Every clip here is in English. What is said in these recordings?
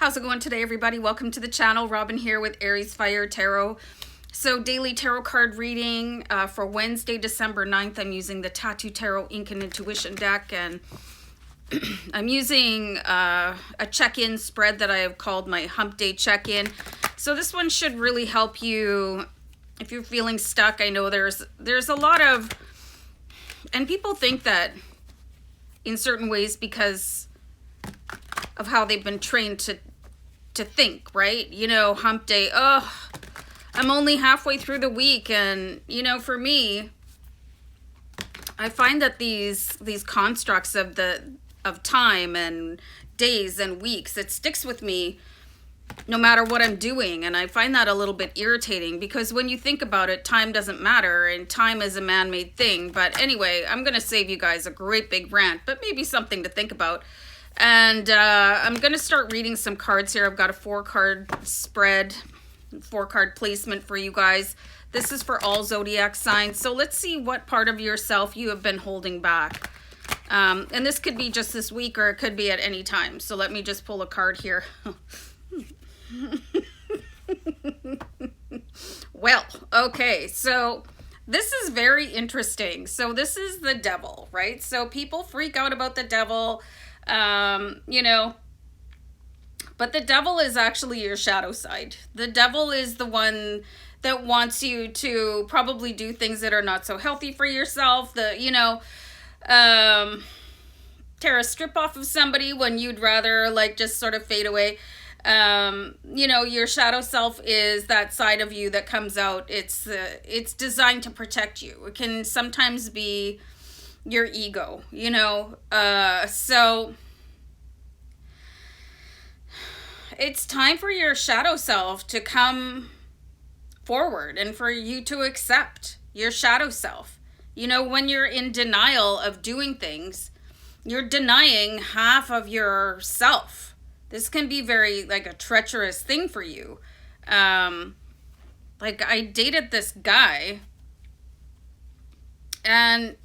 How's it going today, everybody? Welcome to the channel. Robin here with AriesFireTarot. So daily tarot card reading for Wednesday, December 9th. I'm using the Tattoo Tarot Ink and Intuition deck, and I'm using a check-in spread that I have called my Hump Day Check-In. So this one should really help you if you're feeling stuck. I know there's a lot of, and people think that in certain ways because of how they've been trained to think, right? You know, hump day, oh, I'm only halfway through the week. And, you know, for me, I find that these constructs of time and days and weeks, it sticks with me no matter what I'm doing. And I find that a little bit irritating because when you think about it, time doesn't matter and time is a man-made thing. But anyway, I'm going to save you guys a great big rant, but maybe something to think about. And I'm going to start reading some cards here. I've got a 4-card spread, 4-card placement for you guys. This is for all Zodiac signs. So let's see what part of yourself you have been holding back. And this could be just this week or it could be at any time. So let me just pull a card here. Well, okay. So this is very interesting. So this is the devil, right? So people freak out about the devil. You know, but the devil is actually your shadow side. The devil is the one that wants you to probably do things that are not so healthy for yourself. Tear a strip off of somebody when you'd rather like just sort of fade away. You know, your shadow self is that side of you that comes out. It's designed to protect you. It can sometimes be your ego, you know. So it's time for your shadow self to come forward and for you to accept your shadow self. You know, when you're in denial of doing things, you're denying half of yourself. This can be very like a treacherous thing for you. Like I dated this guy and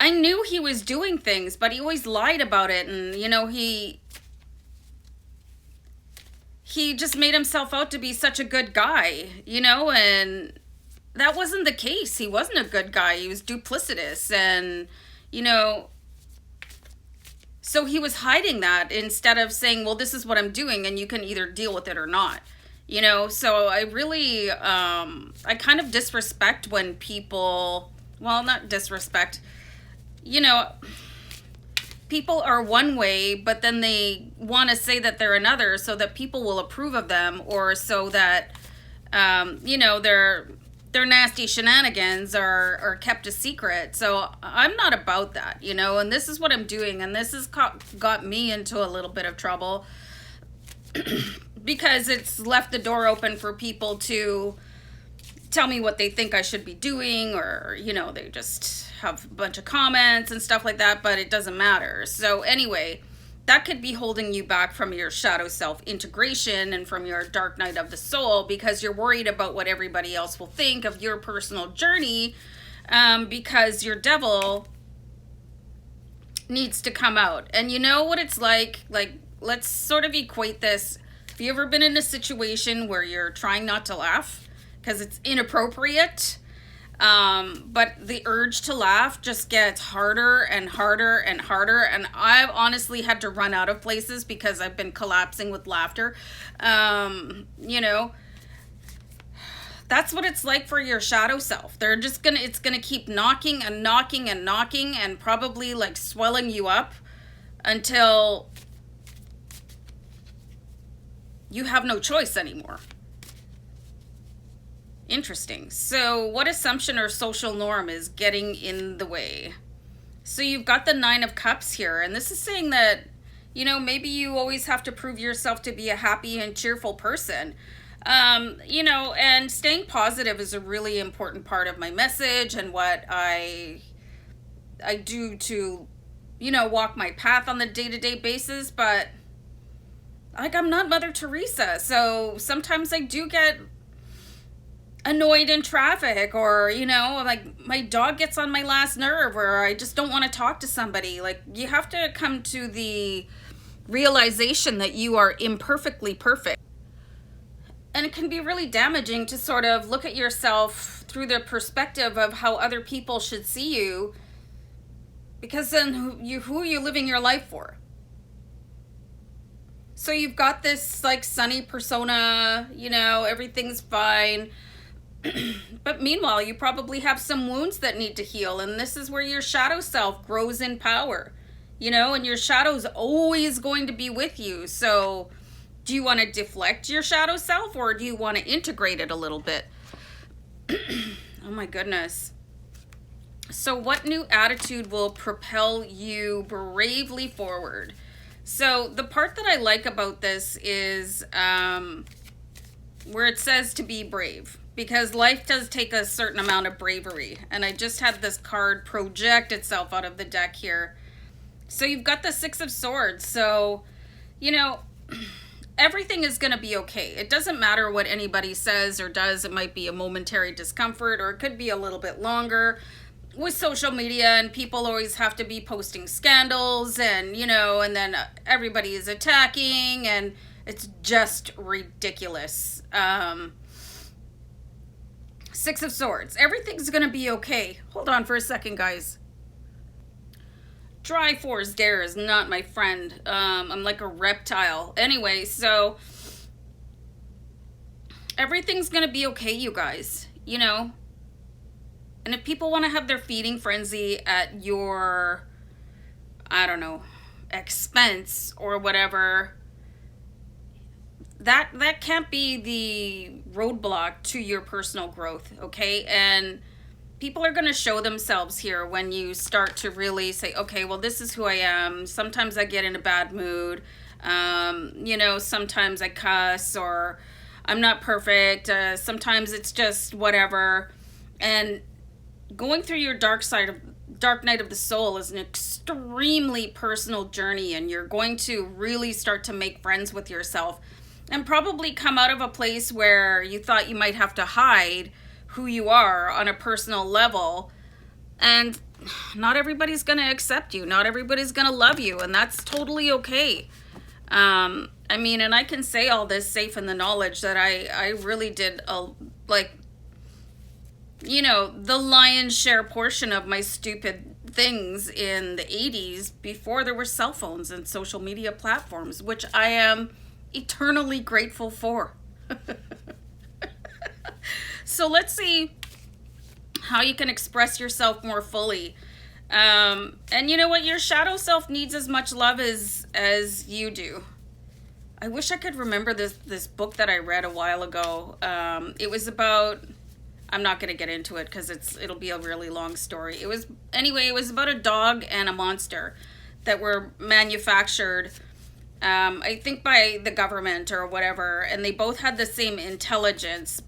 I knew he was doing things, but he always lied about it. And, you know, he just made himself out to be such a good guy, you know, and that wasn't the case. He wasn't a good guy. He was duplicitous and, you know, so he was hiding that instead of saying, well, this is what I'm doing and you can either deal with it or not. You know, so I really, I kind of disrespect when people, well, not disrespect, you know, people are one way, but then they want to say that they're another so that people will approve of them or so that, you know, their nasty shenanigans are kept a secret. So I'm not about that, you know, and this is what I'm doing. And this has got me into a little bit of trouble because it's left the door open for people to tell me what they think I should be doing, or, you know, they just have a bunch of comments and stuff like that, but it doesn't matter. So anyway, that could be holding you back from your shadow self integration and from your dark night of the soul because you're worried about what everybody else will think of your personal journey, because your devil needs to come out. And you know what it's like, let's sort of equate this. Have you ever been in a situation where you're trying not to laugh because it's inappropriate, but the urge to laugh just gets harder and harder and harder, and I've honestly had to run out of places because I've been collapsing with laughter. You know, that's what it's like for your shadow self. It's gonna keep knocking and knocking and knocking and probably like swelling you up until you have no choice anymore. Interesting. So what assumption or social norm is getting in the way? So you've got the 9 of Cups here, and this is saying that, you know, maybe you always have to prove yourself to be a happy and cheerful person. You know, and staying positive is a really important part of my message and what I do to, you know, walk my path on the day-to-day basis. But like, I'm not Mother Teresa, so sometimes I do get annoyed in traffic, or, you know, like my dog gets on my last nerve, or I just don't want to talk to somebody. Like, you have to come to the realization that you are imperfectly perfect. And it can be really damaging to sort of look at yourself through the perspective of how other people should see you, because then who are you living your life for? So you've got this like sunny persona, you know, everything's fine. But meanwhile, you probably have some wounds that need to heal. And this is where your shadow self grows in power, you know, and your shadow's always going to be with you. So do you want to deflect your shadow self, or do you want to integrate it a little bit? Oh my goodness. So what new attitude will propel you bravely forward? So the part that I like about this is where it says to be brave, because life does take a certain amount of bravery. And I just had this card project itself out of the deck here. So you've got the Six of Swords. So, you know, everything is going to be okay. It doesn't matter what anybody says or does. It might be a momentary discomfort, or it could be a little bit longer. With social media, and people always have to be posting scandals, and, you know, and then everybody is attacking, and it's just ridiculous. Six of Swords. Everything's going to be okay. Hold on for a second, guys. Dry forest air is not my friend. I'm like a reptile. Anyway, so everything's going to be okay, you guys, you know. And if people want to have their feeding frenzy at your, I don't know, expense or whatever, that can't be the roadblock to your personal growth, okay? And people are going to show themselves here when you start to really say, okay, well, this is who I am. Sometimes I get in a bad mood. You know, sometimes I cuss, or I'm not perfect. Sometimes it's just whatever. And going through your dark night of the soul is an extremely personal journey, and you're going to really start to make friends with yourself, and probably come out of a place where you thought you might have to hide who you are on a personal level. And not everybody's going to accept you. Not everybody's going to love you, and that's totally okay. I mean, and I can say all this safe in the knowledge that I really did you know, the lion's share portion of my stupid things in the 80s before there were cell phones and social media platforms, which I am eternally grateful for. So let's see how you can express yourself more fully. And you know what? Your shadow self needs as much love as you do. I wish I could remember this book that I read a while ago. It was about... I'm not going to get into it because it'll be a really long story. It was about a dog and a monster that were manufactured, I think by the government or whatever, and they both had the same intelligence,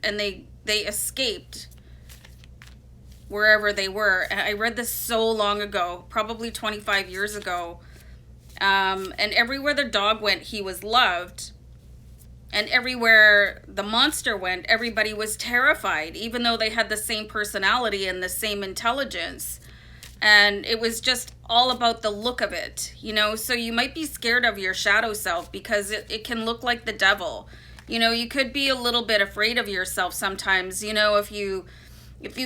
and they escaped wherever they were. I read this so long ago, probably 25 years ago, and everywhere the dog went, he was loved. And everywhere the monster went, everybody was terrified, even though they had the same personality and the same intelligence. And it was just all about the look of it, you know? So you might be scared of your shadow self because it can look like the devil. You know, you could be a little bit afraid of yourself sometimes, you know, if you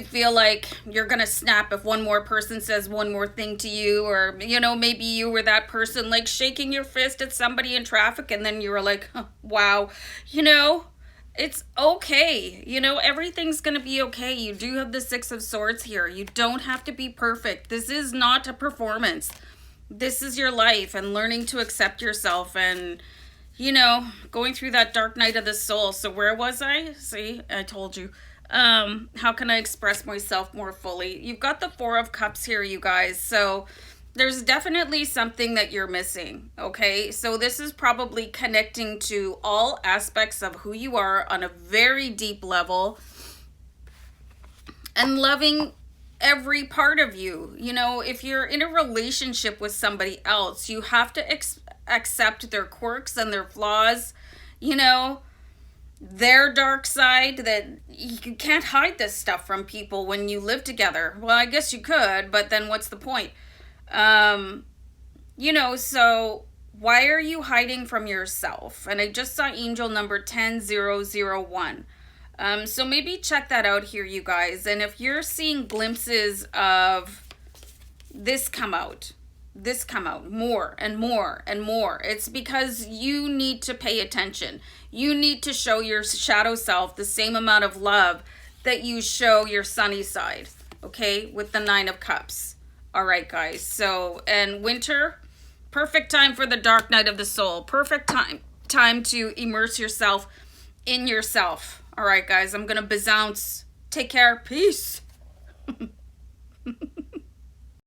feel like you're going to snap if one more person says one more thing to you, or, you know, maybe you were that person like shaking your fist at somebody in traffic, and then you were like, oh, wow, you know, it's okay. You know, everything's going to be okay. You do have the Six of Swords here. You don't have to be perfect. This is not a performance. This is your life, and learning to accept yourself, and, you know, going through that dark night of the soul. So where was I? See, I told you. How can I express myself more fully? You've got the Four of Cups here, you guys. So there's definitely something that you're missing, okay? So this is probably connecting to all aspects of who you are on a very deep level, and loving every part of you. You know, if you're in a relationship with somebody else, you have to accept their quirks and their flaws, you know, their dark side. That you can't hide this stuff from people when you live together. Well, I guess you could, but then what's the point? You know, so Why are you hiding from yourself? And I just saw angel number 10001. So maybe check that out here, you guys. And if you're seeing glimpses of this come out more and more and more, it's because you need to pay attention. You need to show your shadow self the same amount of love that you show your sunny side, okay, with the 9 of Cups. All right, guys. So, and winter, perfect time for the dark night of the soul. Perfect time to immerse yourself in yourself. All right, guys, I'm going to bounce. Take care. Peace.